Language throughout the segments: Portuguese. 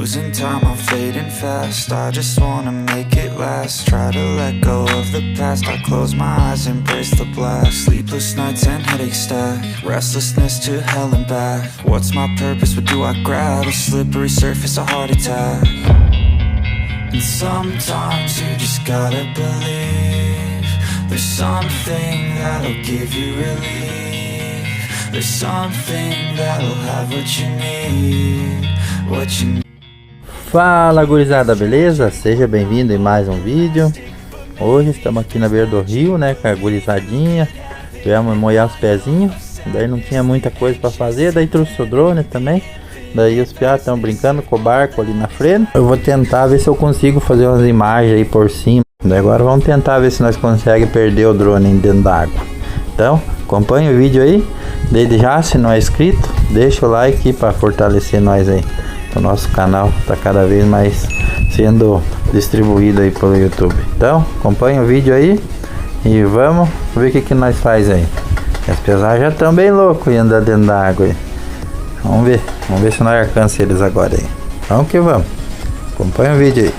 losing time, I'm fading fast. I just wanna make it last. Try to let go of the past. I close my eyes, embrace the blast. Sleepless nights and headaches stack. Restlessness to hell and back. What's my purpose? What do I grab? A slippery surface, a heart attack. And sometimes you just gotta believe there's something that'll give you relief. There's something that'll have what you need. What you need. Fala gurizada, beleza? Seja bem-vindo em mais um vídeo. Hoje estamos aqui na beira do rio, né, com a gurizadinha. Viemos molhar os pezinhos. Daí não tinha muita coisa para fazer, daí trouxe o drone também. Daí os piados estão brincando com o barco ali na frente. Eu vou tentar ver se eu consigo fazer umas imagens aí por cima. Daí agora vamos tentar ver se nós conseguimos perder o drone dentro d'água. Então, acompanha o vídeo aí. Desde já, se não é inscrito, deixa o like para fortalecer nós aí. O nosso canal está cada vez mais sendo distribuído aí pelo YouTube. Então, acompanha o vídeo aí e vamos ver o que nós faz aí. As pesadas já estão bem loucos e andar dentro da água aí. Vamos ver se nós alcançamos eles agora aí. Vamos que vamos. Acompanha o vídeo aí.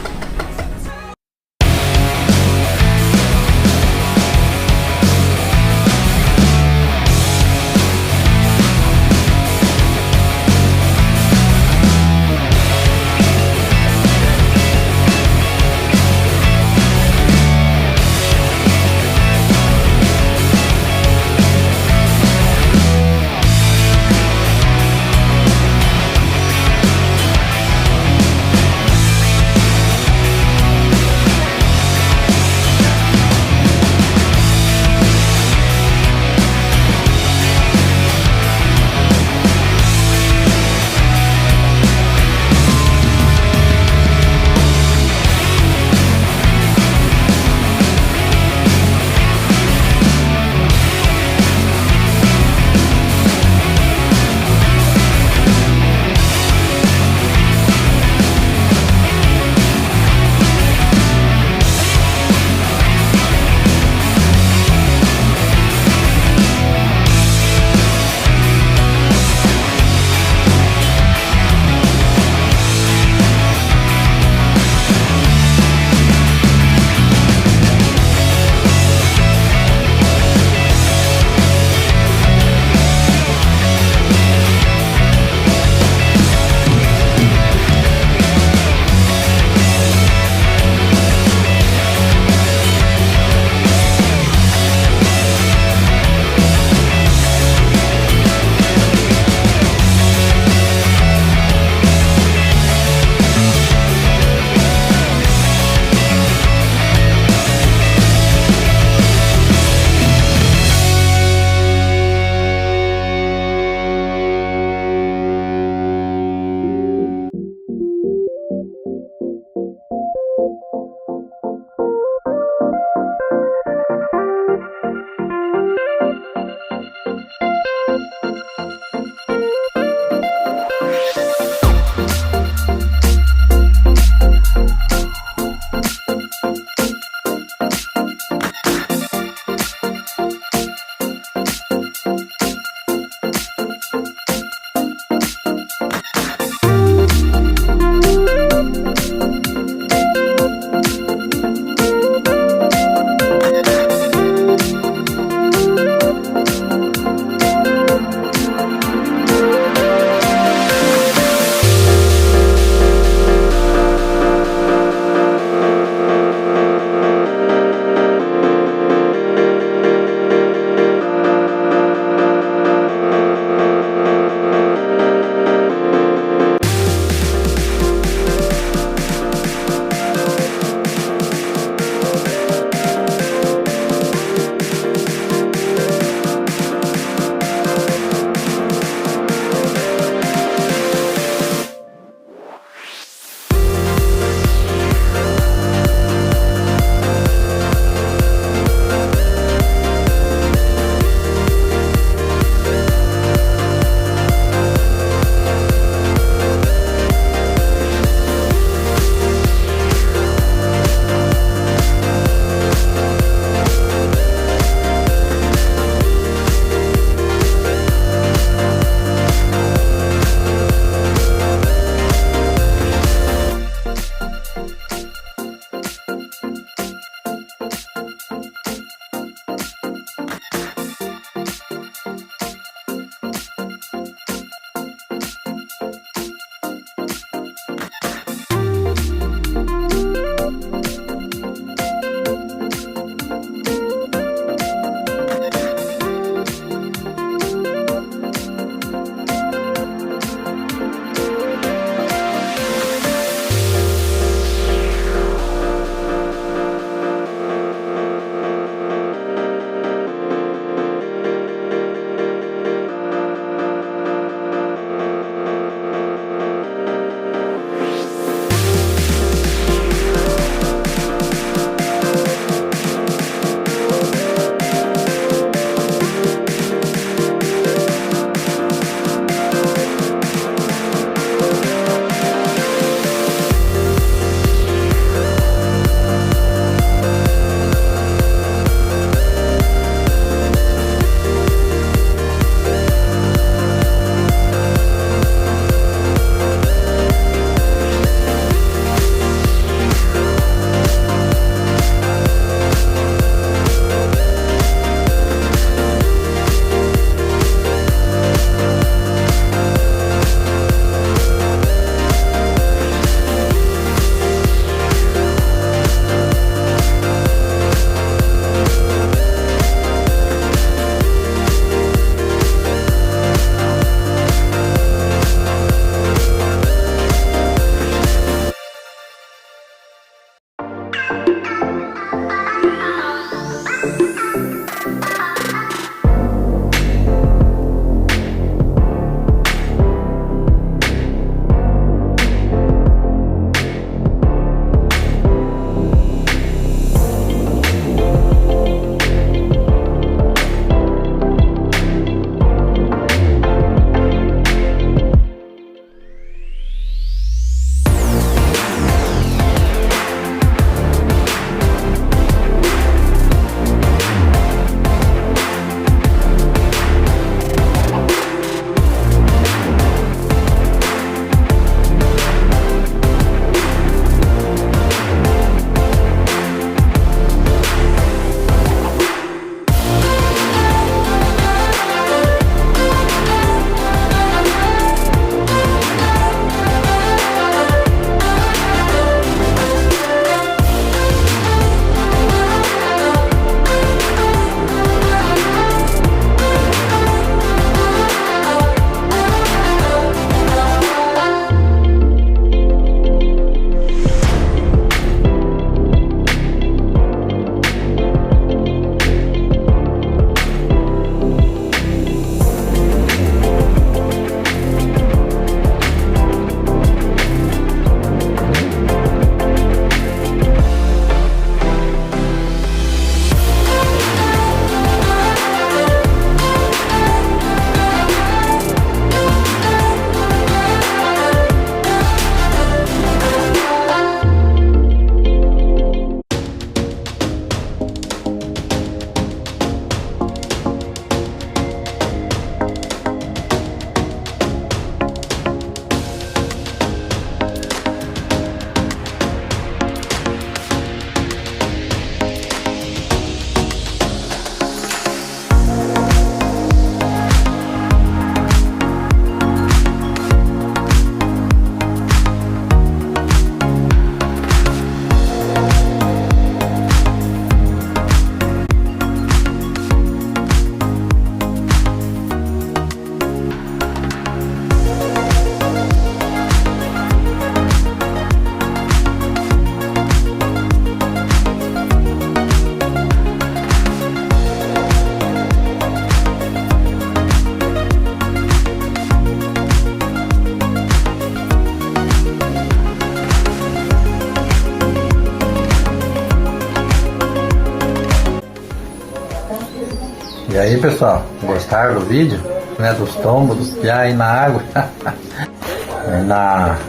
E aí, pessoal, gostaram do vídeo, né, dos tombos, dos piá aí na água?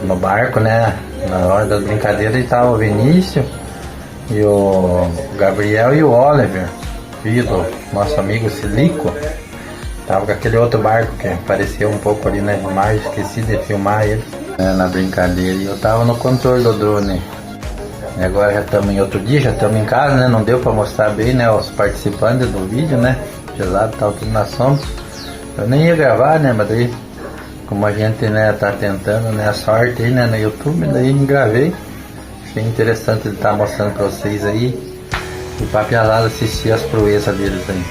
No barco, né, na hora das brincadeiras estava o Vinícius e o Gabriel e o Oliver, filho do nosso amigo Silico. Tava com aquele outro barco que apareceu um pouco ali, né, no mar, esqueci de filmar ele, né, na brincadeira. E eu tava no controle do drone. E agora já estamos em outro dia, já estamos em casa, né, não deu para mostrar bem, né, os participantes do vídeo, né, pesado, tava tudo na sombra. Eu nem ia gravar, né, mas daí, como a gente, né, tá tentando, né, a sorte aí, né, no YouTube, daí me gravei. Achei interessante ele estar mostrando pra vocês aí e pra piazada assistir as proezas deles aí.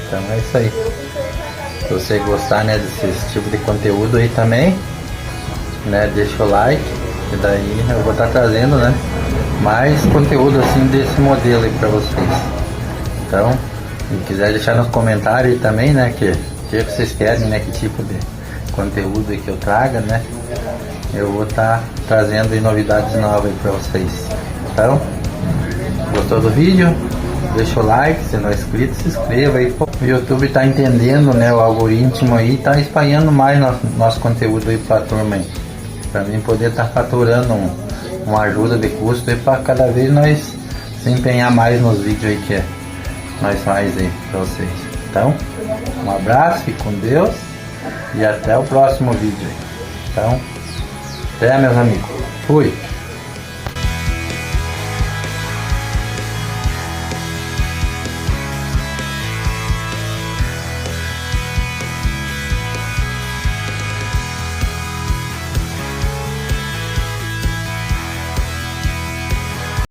Então é isso aí. Se você gostar, né, desse tipo de conteúdo aí também, né, deixa o like, e daí eu vou estar trazendo, né, mais conteúdo assim desse modelo aí pra vocês. Então, se quiser deixar nos comentários aí também, né, que vocês querem, né, que tipo de conteúdo aí que eu traga, né, eu vou estar trazendo aí novidades novas aí pra vocês. Então, gostou do vídeo? Deixa o like, se não é inscrito, se inscreva aí. O YouTube tá entendendo, né, o algoritmo aí, tá espalhando mais nosso conteúdo aí pra turma aí. Pra mim poder estar faturando uma ajuda de custo aí pra cada vez nós se empenhar mais nos vídeos aí que nós faz aí pra vocês. Então, um abraço, fique com Deus e até o próximo vídeo aí. Então, até, meus amigos. Fui!